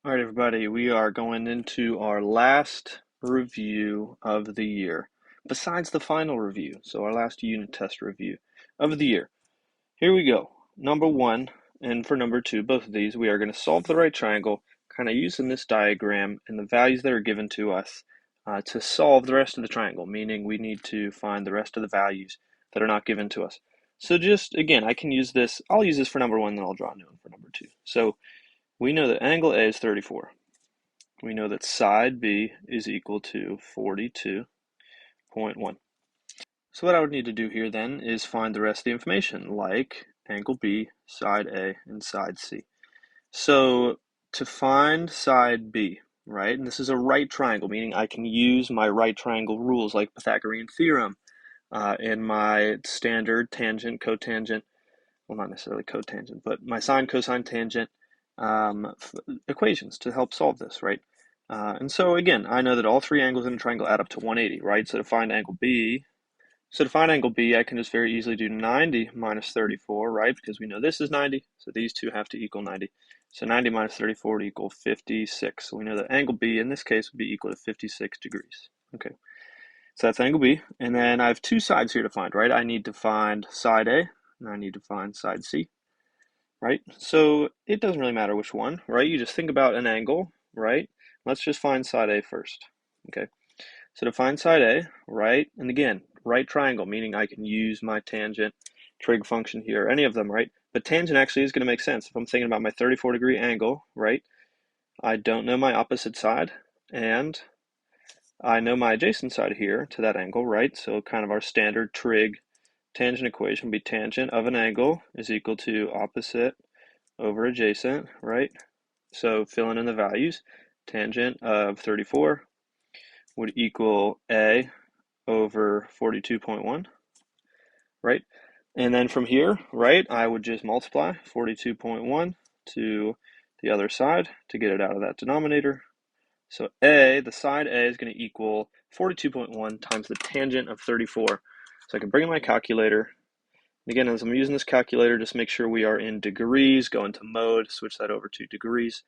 All right, everybody, we are going into our last review of the year, besides the final review. So, our last unit test review of the year. Here we go. Number one, and for number two, both of these, we are going to solve the right triangle, kind of using this diagram and the values that are given to us to solve the rest of the triangle, meaning we need to find the rest of the values that are not given to us. So, just again, I can use this, I'll use this for number one, then I'll draw a new one for number two. So, we know that angle A is 34. We know that side B is equal to 42.1. So what I would need to do here then is find the rest of the information, like angle B, side A, and side C. So to find side B, right, and this is a right triangle, meaning I can use my right triangle rules like Pythagorean theorem and my standard tangent, cotangent, well, not necessarily cotangent, but my sine, cosine, tangent equations to help solve this, right? And so again, I know that all three angles in a triangle add up to 180, right? So to find angle B, I can just very easily do 90 minus 34, right? Because we know this is 90, so these two have to equal 90. So 90 minus 34 would equal 56. So we know that angle B in this case would be equal to 56 degrees. Okay, so that's angle B. And then I have two sides here to find, right? I need to find side A, and I need to find side C, right? So it doesn't really matter which one, right? You just think about an angle, right? Let's just find side A first, okay? So to find side A, right, and again, right triangle, meaning I can use my tangent, trig function here, any of them, right? But tangent actually is going to make sense. If I'm thinking about my 34-degree angle, right, I don't know my opposite side, and I know my adjacent side here to that angle, right? So kind of our standard trig tangent equation would be tangent of an angle is equal to opposite over adjacent, right? So filling in the values, tangent of 34 would equal A over 42.1, right? And then from here, right, I would just multiply 42.1 to the other side to get it out of that denominator. So A, the side A is going to equal 42.1 times the tangent of 34. So I can bring in my calculator. Again, as I'm using this calculator, just make sure we are in degrees, go into mode, switch that over to degrees.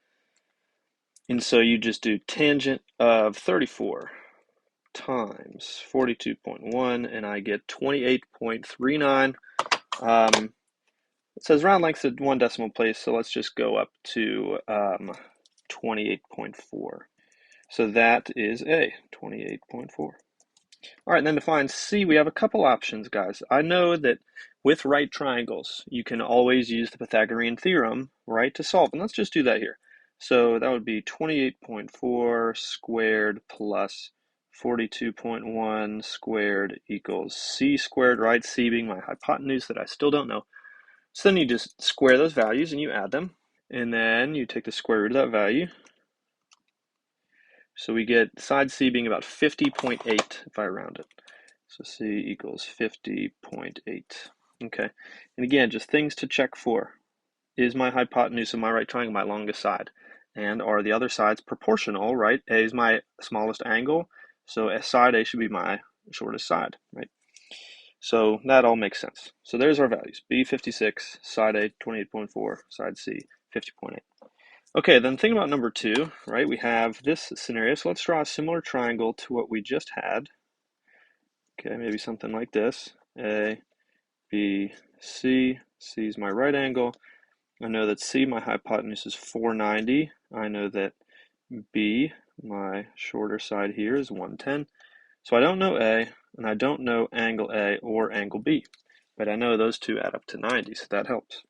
And so you just do tangent of 34 times 42.1, and I get 28.39. It says round length at one decimal place, so let's just go up to 28.4. So that is A, 28.4. All right, and then to find C, we have a couple options, guys. I know that with right triangles, you can always use the Pythagorean theorem, right, to solve. And let's just do that here. So that would be 28.4 squared plus 42.1 squared equals C squared, right? C being my hypotenuse that I still don't know. So then you just square those values and you add them. And then you take the square root of that value. So we get side C being about 50.8 if I round it. So C equals 50.8. Okay. And again, just things to check for. Is my hypotenuse of my right triangle my longest side? And are the other sides proportional, right? A is my smallest angle, so side A should be my shortest side, right? So that all makes sense. So there's our values. B 56, side A 28.4, side C 50.8. Okay, then think about number two, right? We have this scenario. So let's draw a similar triangle to what we just had. Okay, maybe something like this. A, B, C. C is my right angle. I know that C, my hypotenuse, is 490. I know that B, my shorter side here, is 110. So I don't know A, and I don't know angle A or angle B. But I know those two add up to 90, so that helps.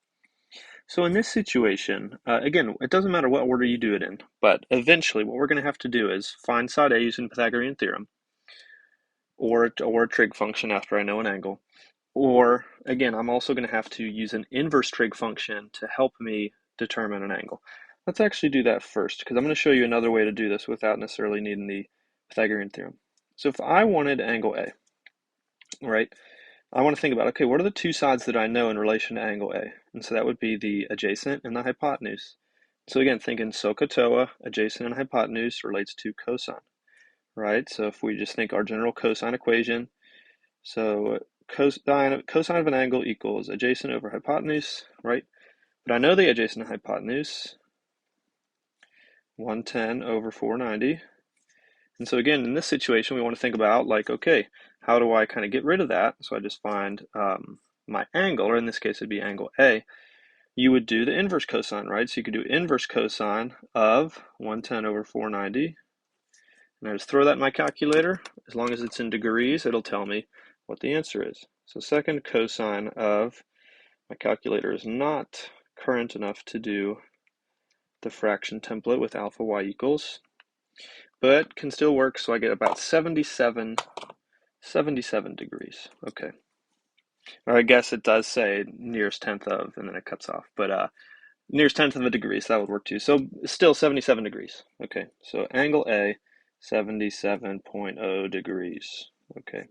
So in this situation, again, it doesn't matter what order you do it in, but eventually what we're going to have to do is find side A using the Pythagorean theorem, or a trig function after I know an angle. Or, again, I'm also going to have to use an inverse trig function to help me determine an angle. Let's actually do that first, because I'm going to show you another way to do this without necessarily needing the Pythagorean theorem. So if I wanted angle A, right, I want to think about, okay, what are the two sides that I know in relation to angle A? And so that would be the adjacent and the hypotenuse. So again, thinking SOHCAHTOA, adjacent and hypotenuse relates to cosine, right? So if we just think our general cosine equation, so cosine of an angle equals adjacent over hypotenuse, right? But I know the adjacent hypotenuse, 110 over 490. And so again, in this situation, we want to think about like, okay, how do I kind of get rid of that? So I just find my angle, or in this case, it'd be angle A. You would do the inverse cosine, right? So you could do inverse cosine of 110 over 490. And I just throw that in my calculator. As long as it's in degrees, it'll tell me what the answer is. So second cosine of, my calculator is not current enough to do the fraction template with alpha y equals, but can still work, so I get about 77 degrees. Okay. Or I guess it does say nearest tenth of, and then it cuts off, but nearest tenth of a degree, so that would work too. So still 77 degrees. Okay, so angle A, 77.0 degrees. Okay.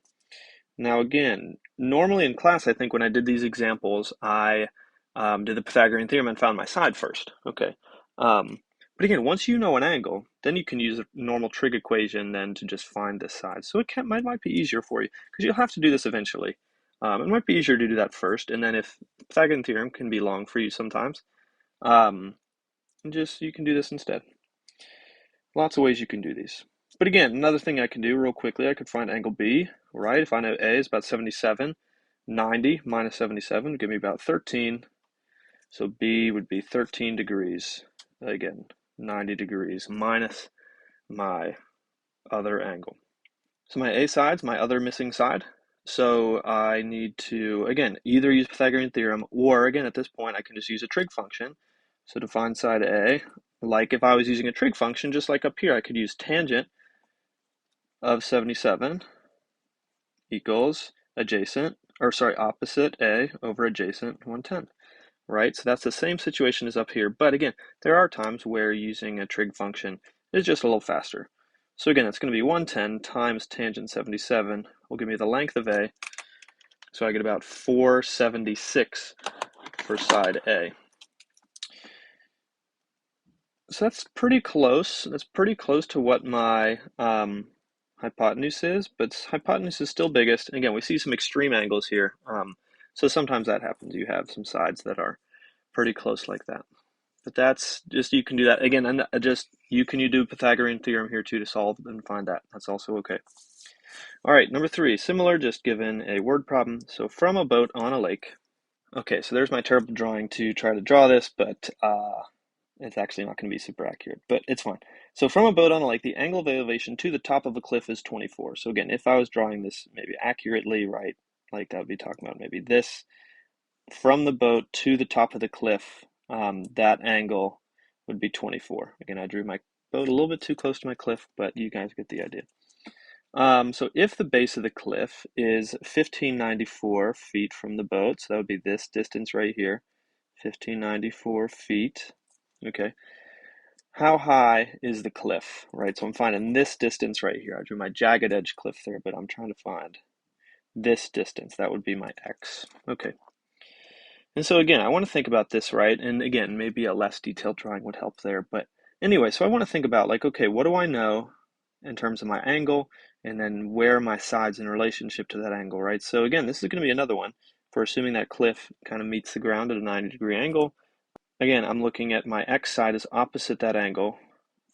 Now again, normally in class, I think when I did these examples, I did the Pythagorean theorem and found my side first. Okay. But again, once you know an angle, then you can use a normal trig equation then to just find this side. So might be easier for you because you'll have to do this eventually. It might be easier to do that first, and then if the Pythagorean theorem can be long for you sometimes, you can do this instead. Lots of ways you can do these. But again, another thing I can do real quickly, I could find angle B, right? If I know A is about 77, 90 minus 77 would give me about 13. So B would be 13 degrees. Again, 90 degrees minus my other angle. So my A side's my other missing side. So I need to, again, either use Pythagorean theorem, or again, at this point, I can just use a trig function. So to find side A, like if I was using a trig function, just like up here, I could use tangent of 77 equals opposite A over adjacent 110, right? So that's the same situation as up here, but again, there are times where using a trig function is just a little faster. So again, it's going to be 110 times tangent 77 will give me the length of A, so I get about 476 for side A. So that's pretty close. That's pretty close to what my hypotenuse is, but hypotenuse is still biggest. And again, we see some extreme angles here. So sometimes that happens. You have some sides that are pretty close like that. But that's just, you can do that. Again, and you do Pythagorean theorem here too to solve and find that. That's also okay. All right, number 3, similar, just given a word problem. So from a boat on a lake. Okay, so there's my terrible drawing to try to draw this, but it's actually not going to be super accurate, but it's fine. So from a boat on a lake, the angle of elevation to the top of a cliff is 24. So again, if I was drawing this maybe accurately, right, like that would be talking about maybe this from the boat to the top of the cliff, that angle would be 24. Again, I drew my boat a little bit too close to my cliff, but you guys get the idea. So if the base of the cliff is 1594 feet from the boat, so that would be this distance right here, 1594 feet, okay. How high is the cliff, right? So I'm finding this distance right here. I drew my jagged edge cliff there, but I'm trying to find this distance. That would be my x, okay. And so again, I want to think about this, right? And again, maybe a less detailed drawing would help there. But anyway, so I want to think about like, okay, what do I know in terms of my angle? And then where are my sides in relationship to that angle, right? So again, this is going to be another one for assuming that cliff kind of meets the ground at a 90-degree angle. Again, I'm looking at my x side is opposite that angle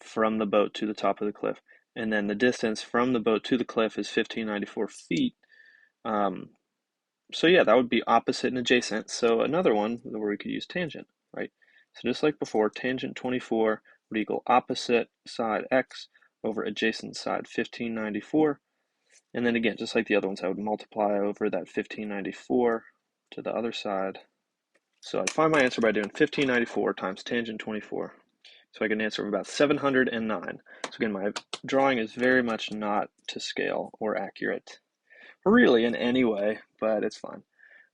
from the boat to the top of the cliff. And then the distance from the boat to the cliff is 1594 feet. So yeah, that would be opposite and adjacent. So another one where we could use tangent, right? So just like before, tangent 24 would equal opposite side x over adjacent side 1594. And then again, just like the other ones, I would multiply over that 1594 to the other side. So I'd find my answer by doing 1594 times tangent 24. So I get an answer of about 709. So again, my drawing is very much not to scale or accurate, really in any way, but it's fine.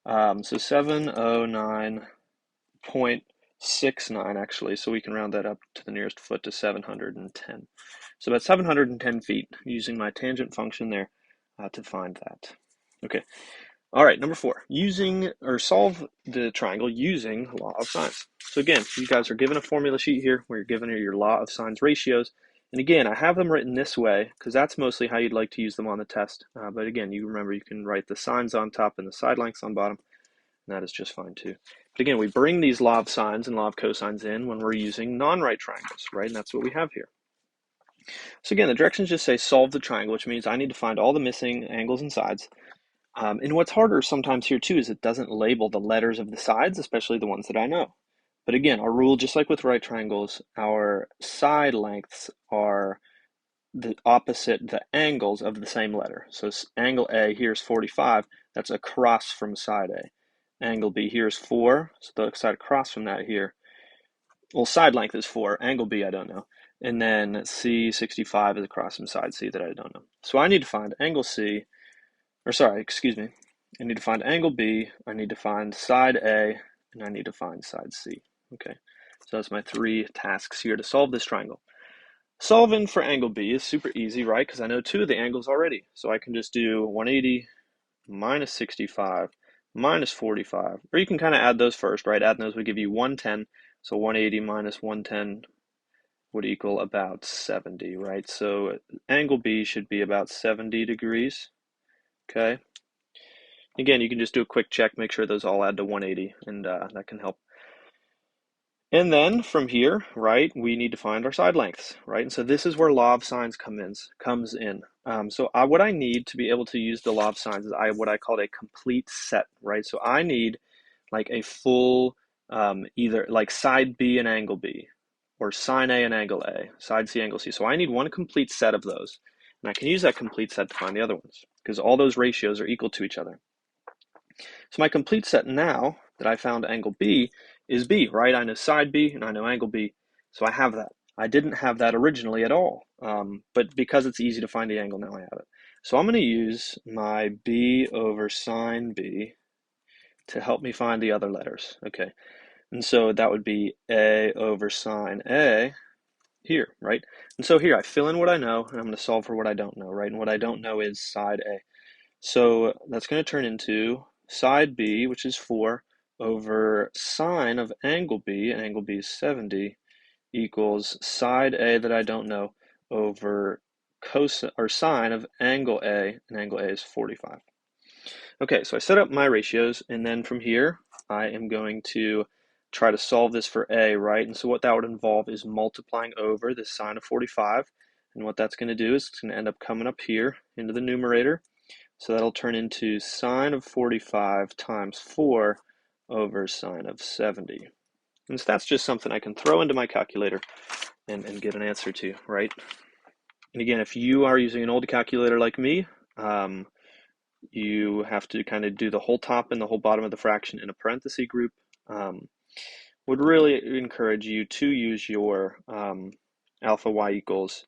So 709.69 actually, so we can round that up to the nearest foot to 710. So about 710 feet using my tangent function there to find that. Okay. All right, number 4, solve the triangle using law of sines. So again, you guys are given a formula sheet here where you're given your law of sines ratios. And again, I have them written this way because that's mostly how you'd like to use them on the test. But again, you remember you can write the sines on top and the side lengths on bottom. and that is just fine too. But again, we bring these law of sines and law of cosines in when we're using non-right triangles, right? And that's what we have here. So again, the directions just say solve the triangle, which means I need to find all the missing angles and sides. And what's harder sometimes here too is it doesn't label the letters of the sides, especially the ones that I know. But again, our rule, just like with right triangles, our side lengths are the opposite the angles of the same letter. So angle A here is 45, that's across from side A. Angle B here is 4, so the side across from that here, well, side length is 4, angle B I don't know. And then C, 65 is across from side C that I don't know. So I need to find angle C, or sorry, excuse me. I need to find angle B, I need to find side A, and I need to find side C. Okay, so that's my 3 tasks here to solve this triangle. Solving for angle B is super easy, right? Because I know 2 of the angles already. So I can just do 180 minus 65 minus 45. Or you can kind of add those first, right? Adding those would give you 110. So 180 minus 110 would equal about 70, right? So angle B should be about 70 degrees, okay? Again, you can just do a quick check, make sure those all add to 180, and that can help. And then from here, right, we need to find our side lengths, right? And so this is where law of sines comes in. What I need to be able to use the law of sines is what I call a complete set, right? So I need like a full either like side B and angle B, or sine A and angle A, side C, angle C. So I need one complete set of those. And I can use that complete set to find the other ones because all those ratios are equal to each other. So my complete set now that I found angle B is B, right? I know side B and I know angle B, so I have that. I didn't have that originally at all, but because it's easy to find the angle, now I have it. So I'm going to use my B over sine B to help me find the other letters, okay? And so that would be A over sine A here, right? And so here I fill in what I know, and I'm going to solve for what I don't know, right? And what I don't know is side A. So that's going to turn into side B, which is 4, over sine of angle B, and angle B is 70, equals side A that I don't know over cosine or sine of angle A, and angle A is 45. Okay, so I set up my ratios, and then from here, I am going to try to solve this for A, right? And so what that would involve is multiplying over this sine of 45, and what that's going to do is it's going to end up coming up here into the numerator. So that'll turn into sine of 45 times 4 over sine of 70. And so that's just something I can throw into my calculator and get an answer to, right? And again, if you are using an old calculator like me, you have to kind of do the whole top and the whole bottom of the fraction in a parenthesis group. Would really encourage you to use your alpha y equals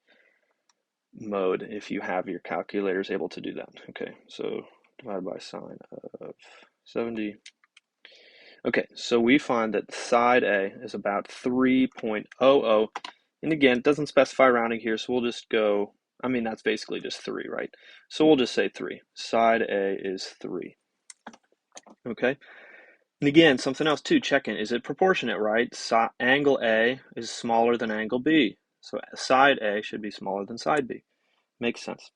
mode if you have your calculators able to do that. Okay, so divided by sine of 70. Okay, so we find that side A is about 3.00, and again, it doesn't specify rounding here, so we'll just go, I mean, that's basically just 3, right? So we'll just say 3. Side A is 3. Okay, and again, something else too, check in, is it proportionate, right? Angle A is smaller than angle B, so side A should be smaller than side B. Makes sense.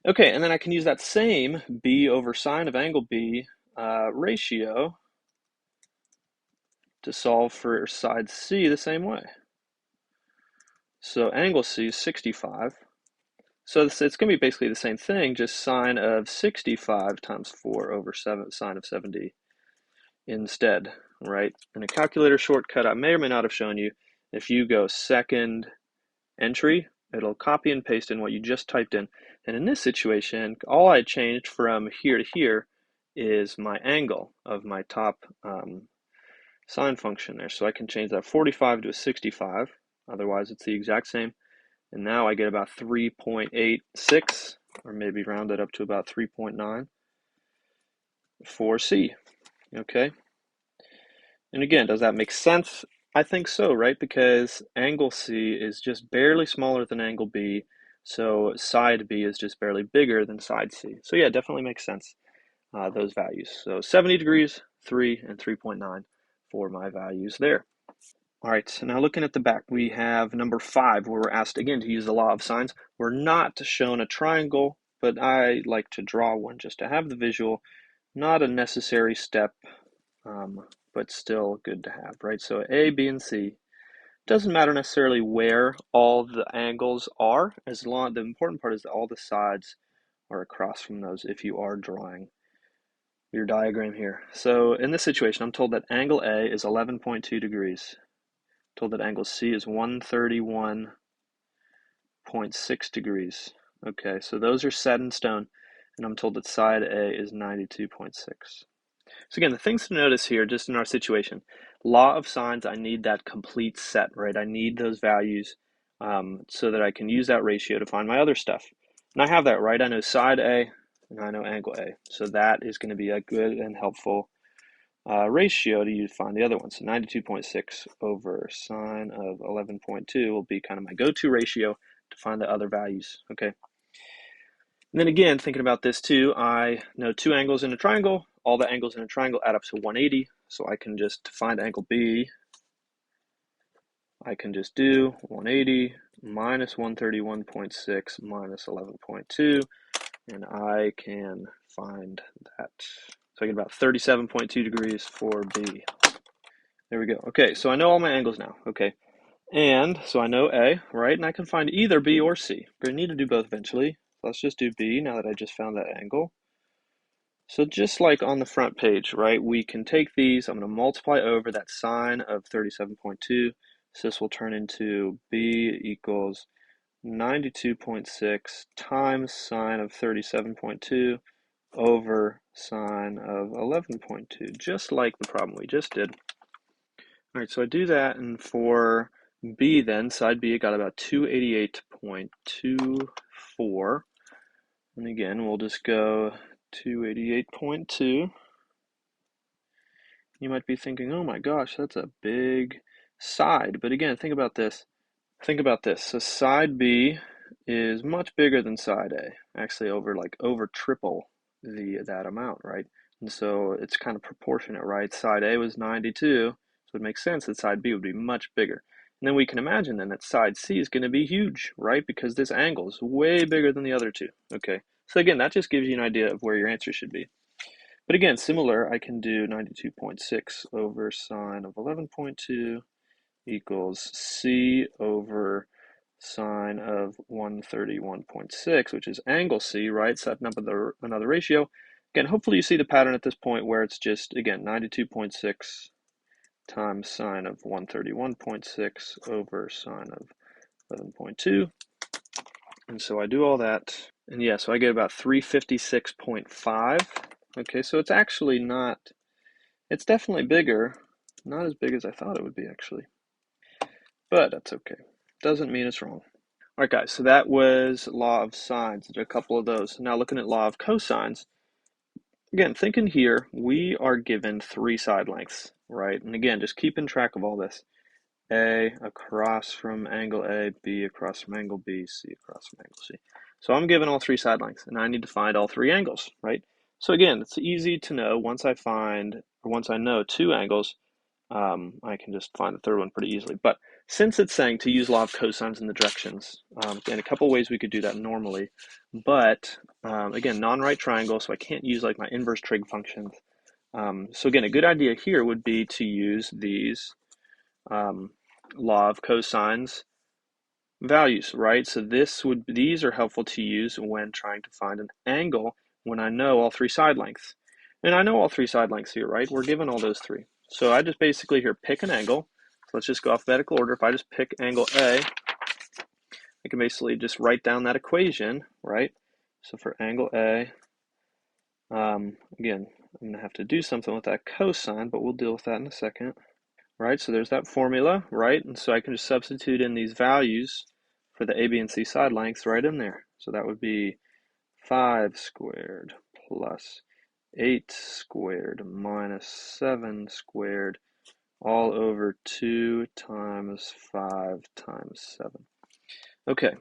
Okay, and then I can use that same B over sine of angle B ratio to solve for side C the same way. So angle C is 65. So it's going to be basically the same thing, just sine of 65 times 4 over sine of 70 instead, right? In a calculator shortcut I may or may not have shown you, if you go second entry, it'll copy and paste in what you just typed in. And in this situation, all I changed from here to here is my angle of my top sine function there. So I can change that 45 to a 65. Otherwise, it's the exact same. And now I get about 3.86, or maybe round it up to about 3.9 for C. Okay. And again, does that make sense? I think so, right? Because angle C is just barely smaller than angle B, so side B is just barely bigger than side C. So yeah, it definitely makes sense, those values. So 70 degrees, 3, and 3.9 for my values there. All right, so now looking at the back, we have number 5, where we're asked again to use the law of sines. We're not shown a triangle, but I like to draw one just to have the visual. Not a necessary step but still good to have, right? So A, B, and C. Doesn't matter necessarily where all the angles are, as long the important part is that all the sides are across from those if you are drawing your diagram here. So in this situation, I'm told that angle A is 11.2 degrees. I'm told that angle C is 131.6 degrees. Okay, so those are set in stone, and I'm told that side A is 92.6. So again, the things to notice here, just in our situation, law of sines, I need that complete set, right? I need those values so that I can use that ratio to find my other stuff. And I have that, right? I know side A and I know angle A. So that is going to be a good and helpful ratio to use to find the other one. So 92.6 over sine of 11.2 will be kind of my go-to ratio to find the other values, okay? And then again, thinking about this too, I know two angles in a triangle. All the angles in a triangle add up to 180. So I can just find angle B. I can just do 180 minus 131.6 minus 11.2. And I can find that. So I get about 37.2 degrees for B. There we go. Okay, so I know all my angles now. Okay. And so I know A, right? And I can find either B or C. We're going to need to do both eventually. Let's just do B now that I just found that angle. So just like on the front page, right, we can take these, I'm going to multiply over that sine of 37.2. So this will turn into B equals 92.6 times sine of 37.2 over sine of 11.2, just like the problem we just did. All right, so I do that, and for B then, side B, I got about 288.24. And again, we'll just go 288.2. You might be thinking, oh my gosh, that's a big side. But again, think about this. Think about this. So side B is much bigger than side A, actually over triple that amount, right? And so it's kind of proportionate, right? Side A was 92, so it makes sense that side B would be much bigger. And then we can imagine then that side C is going to be huge, right? Because this angle is way bigger than the other two, okay? So again, that just gives you an idea of where your answer should be. But again, similar, I can do 92.6 over sine of 11.2 equals C over sine of 131.6, which is angle C, right? Setting up another ratio. Again, hopefully you see the pattern at this point where it's just, again, 92.6 times sine of 131.6 over sine of 11.2. And so I do all that. And yeah, so I get about 356.5. Okay, so it's actually not, it's definitely bigger. Not as big as I thought it would be, actually. But that's okay. Doesn't mean it's wrong. All right, guys, so that was law of sines. There's a couple of those. Now looking at law of cosines. Again, thinking here, we are given three side lengths, right? And again, just keeping track of all this. A across from angle A, B across from angle B, C across from angle C. So I'm given all three side lengths, and I need to find all three angles, right? So again, it's easy to know once I know two angles, I can just find the third one pretty easily. But since it's saying to use law of cosines in the directions, in a couple ways we could do that normally, but again, non-right triangle, so I can't use like my inverse trig functions. So again, a good idea here would be to use these law of cosines values, right? So these are helpful to use when trying to find an angle when I know all three side lengths. And I know all three side lengths here, right? We're given all those three. So I just basically here pick an angle. So let's just go alphabetical order. If I just pick angle A, I can basically just write down that equation, right? So for angle A, again, I'm going to have to do something with that cosine, but we'll deal with that in a second. Right, so there's that formula, right? And so I can just substitute in these values for the A, B, and C side lengths right in there. So that would be 5 squared plus 8 squared minus 7 squared all over 2 times 5 times 7. Okay.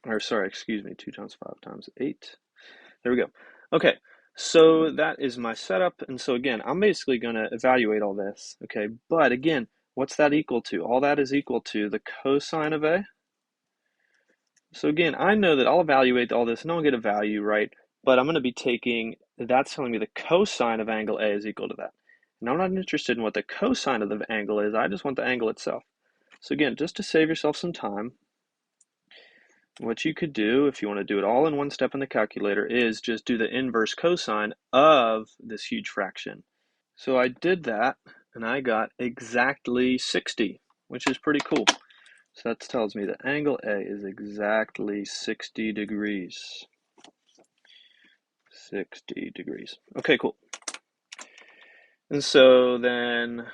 Or sorry, excuse me, 2 times 5 times 8. There we go. Okay. So that is my setup. And so again, I'm basically going to evaluate all this. Okay. But again, what's that equal to? All that is equal to the cosine of A. So again, I know that I'll evaluate all this and I'll get a value, right? But I'm going to be taking that's telling me the cosine of angle A is equal to that. Now I'm not interested in what the cosine of the angle is, I just want the angle itself. So again, just to save yourself some time, what you could do, if you want to do it all in one step in the calculator, is just do the inverse cosine of this huge fraction. So I did that, and I got exactly 60, which is pretty cool. So that tells me that angle A is exactly 60 degrees. 60 degrees. Okay, cool. And so then,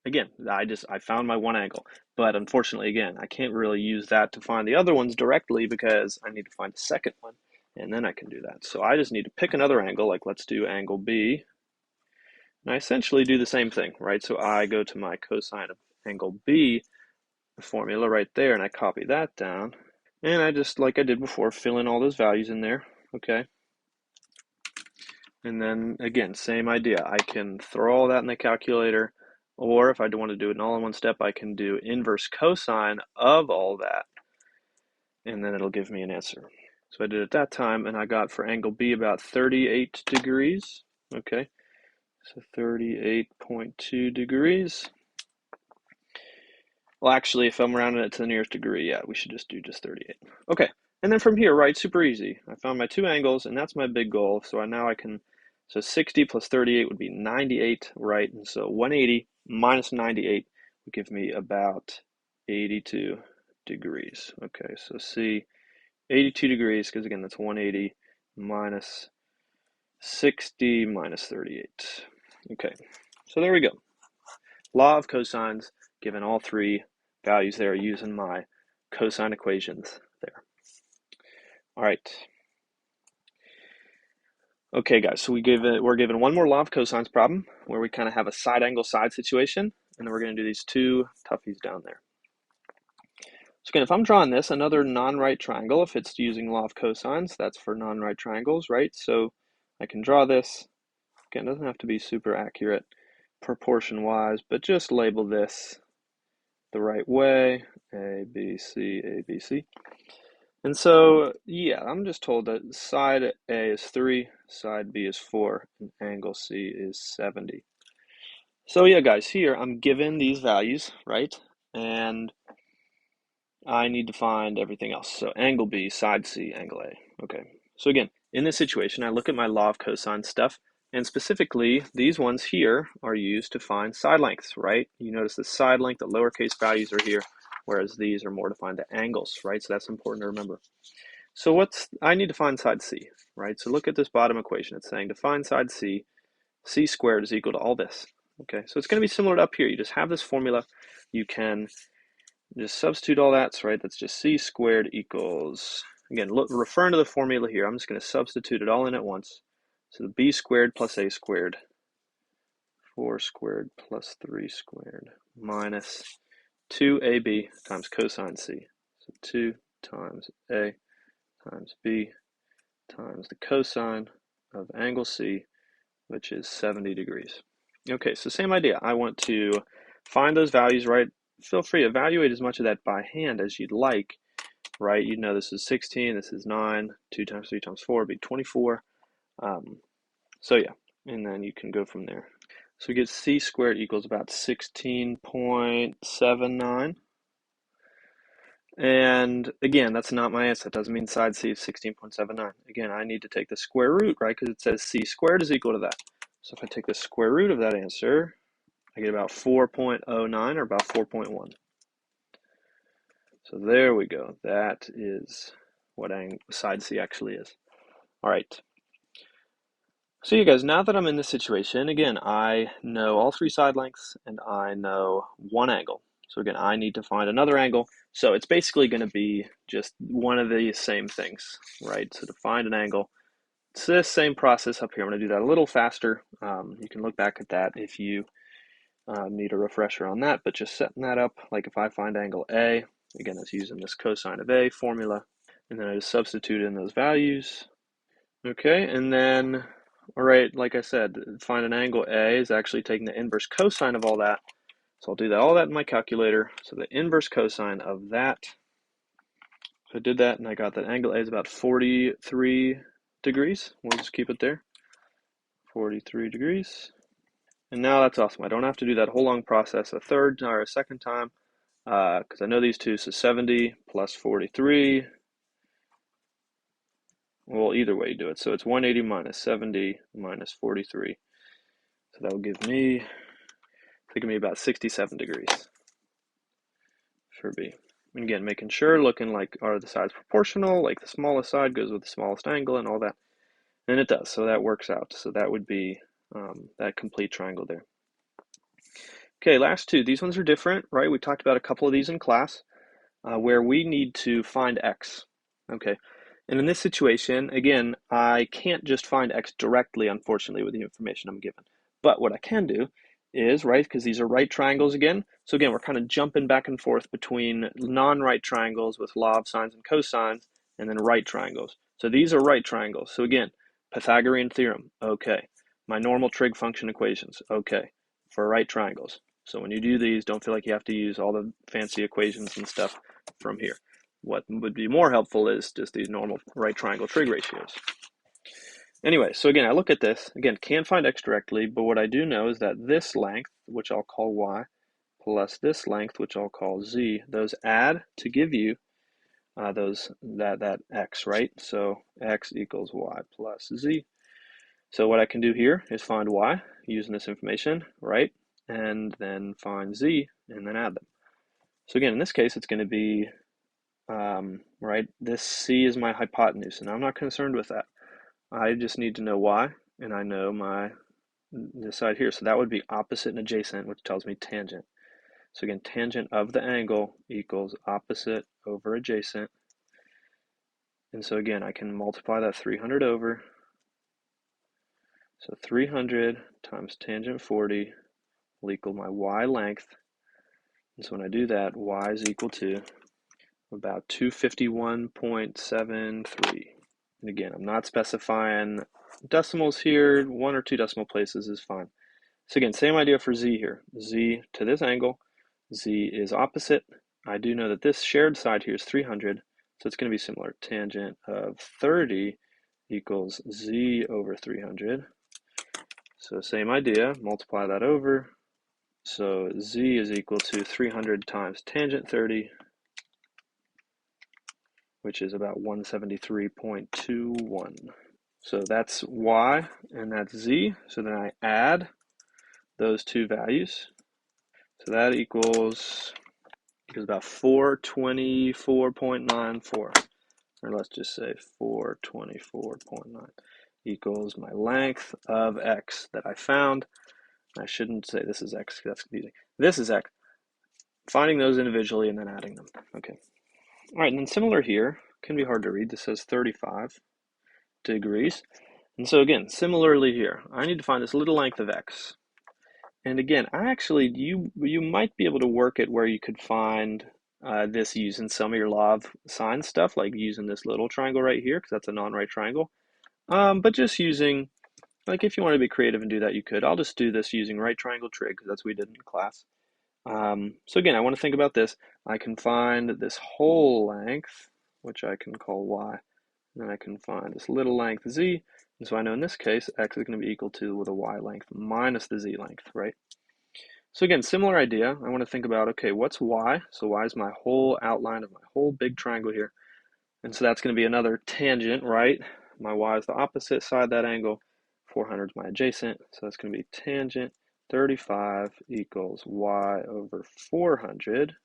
again, I found my one angle. But unfortunately, again, I can't really use that to find the other ones directly because I need to find a second one, and then I can do that. So I just need to pick another angle, like let's do angle B. And I essentially do the same thing, right? So I go to my cosine of angle B formula right there, and I copy that down. And I just, like I did before, fill in all those values in there, okay? And then, again, same idea. I can throw all that in the calculator, or if I want to do it all in one step, I can do inverse cosine of all that, and then it'll give me an answer. So I did it that time, and I got for angle B about 38 degrees, okay? So 38.2 degrees. Well, actually, if I'm rounding it to the nearest degree, yeah, we should just do just 38. Okay, and then from here, right, super easy. I found my two angles, and that's my big goal. So now I can, so 60 plus 38 would be 98, right? And so 180 minus 98 would give me about 82 degrees. Okay, so C, 82 degrees, because again, that's 180 minus 60 minus 38. Okay, so there we go. Law of cosines, given all three values there using my cosine equations there. All right. Okay, guys, so we're given one more law of cosines problem where we kind of have a side angle side situation, and then we're going to do these two toughies down there. So again, if I'm drawing this, another non-right triangle, if it's using law of cosines, that's for non-right triangles, right? So I can draw this. Again, it doesn't have to be super accurate proportion-wise, but just label this the right way, A, B, C, A, B, C. And so, yeah, I'm just told that side A is 3, side B is 4, and angle C is 70. So yeah, guys, here I'm given these values, right? And I need to find everything else. So angle B, side C, angle A. Okay. So again, in this situation, I look at my law of cosine stuff, and specifically, these ones here are used to find side lengths, right? You notice the side length, the lowercase values are here, whereas these are more to find the angles, right? So that's important to remember. So I need to find side C, right? So look at this bottom equation. It's saying to find side C, C squared is equal to all this. Okay, so it's going to be similar to up here. You just have this formula. You can just substitute all that, right? That's just C squared equals, again, look, referring to the formula here, I'm just going to substitute it all in at once. So the B squared plus A squared, 4 squared plus 3 squared, minus 2AB times cosine C. So 2 times A times B times the cosine of angle C, which is 70 degrees. Okay, so same idea. I want to find those values, right? Feel free to evaluate as much of that by hand as you'd like, right? You know this is 16, this is 9, 2 times 3 times 4 would be 24. So yeah, and then you can go from there. So we get C squared equals about 16.79. And again, that's not my answer. That doesn't mean side C is 16.79. Again, I need to take the square root, right? Because it says C squared is equal to that. So if I take the square root of that answer, I get about 4.09 or about 4.1. So there we go. That is what side C actually is. All right. So you guys, now that I'm in this situation, again, I know all three side lengths and I know one angle. So again, I need to find another angle. So it's basically going to be just one of the same things, right? So to find an angle, it's this same process up here. I'm going to do that a little faster. You can look back at that if you need a refresher on that, but just setting that up, like if I find angle A, again, it's using this cosine of A formula, and then I just substitute in those values. Okay, and then, all right, like I said, find an angle A is actually taking the inverse cosine of all that. So I'll do all that in my calculator. So the inverse cosine of that, so I did that and I got that angle A is about 43 degrees. We'll just keep it there. 43 degrees. And now that's awesome. I don't have to do that whole long process a third or a second time because I know these two. So 70 plus 43. Well, either way you do it. So it's 180 minus 70 minus 43. So that will give me about 67 degrees for B. And again, making sure, looking like are the sides proportional, like the smallest side goes with the smallest angle and all that. And it does, so that works out. So that would be that complete triangle there. Okay, last two. These ones are different, right? We talked about a couple of these in class where we need to find x. Okay, and in this situation, again, I can't just find x directly, unfortunately, with the information I'm given. But what I can do is, right, because these are right triangles again, so again, we're kind of jumping back and forth between non-right triangles with law of sines and cosines, and then right triangles. So these are right triangles. So again, Pythagorean theorem, okay. My normal trig function equations, okay, for right triangles. So when you do these, don't feel like you have to use all the fancy equations and stuff from here. What would be more helpful is just these normal right triangle trig ratios. Anyway, so again, I look at this, again, can't find x directly, but what I do know is that this length, which I'll call y, plus this length, which I'll call z, those add to give you that x, right? So x equals y plus z. So what I can do here is find y using this information, right? And then find z and then add them. So again, in this case, it's going to be, right, this c is my hypotenuse, and I'm not concerned with that. I just need to know y, and I know this side here. So that would be opposite and adjacent, which tells me tangent. So again, tangent of the angle equals opposite over adjacent. And so again, I can multiply that 300 over. So 300 times tangent 40 will equal my y length. And so when I do that, y is equal to about 251.73. And again, I'm not specifying decimals here. 1 or 2 decimal places is fine. So again, same idea for z here. Z to this angle. Z is opposite. I do know that this shared side here is 300, so it's going to be similar. Tangent of 30 equals z over 300. So same idea, multiply that over. So z is equal to 300 times tangent 30, which is about 173.21. So that's y and that's z. So then I add those two values. So that equals about 424.94, or let's just say 424.9 equals my length of x that I found. I shouldn't say this is x, that's confusing. This is x. Finding those individually and then adding them. Okay. All right, and then similar here, can be hard to read. This says 35 degrees. And so again, similarly here, I need to find this little length of x. And again, you might be able to work it where you could find this using some of your law of sine stuff, like using this little triangle right here, because that's a non-right triangle. But just using, like if you want to be creative and do that, you could. I'll just do this using right triangle trig, because that's what we did in class. So again, I want to think about this. I can find this whole length, which I can call y, and then I can find this little length z, and so I know in this case, x is going to be equal to with a y length minus the z length, right? So again, similar idea. I want to think about, okay, what's y? So y is my whole outline of my whole big triangle here. And so that's going to be another tangent, right? My y is the opposite side of that angle. 400 is my adjacent. So that's going to be tangent 35 equals y over 400.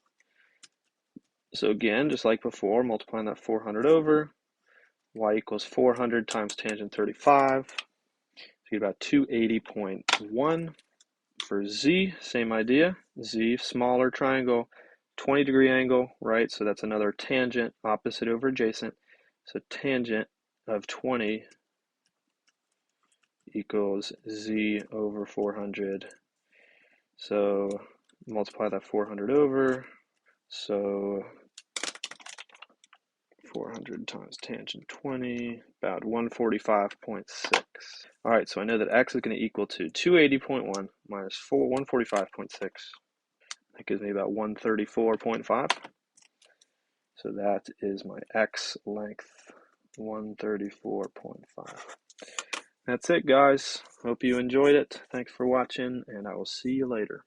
So again, just like before, multiplying that 400 over. Y equals 400 times tangent 35. So you get about 280.1. For z, same idea. Z, smaller triangle, 20-degree angle, right? So that's another tangent, opposite over adjacent. So tangent of 20 equals z over 400. So multiply that 400 over. So 400 times tangent 20, about 145.6. All right, so I know that x is going to equal to 280.1 minus 145.6. That gives me about 134.5. So that is my x length, 134.5. That's it, guys. Hope you enjoyed it. Thanks for watching, and I will see you later.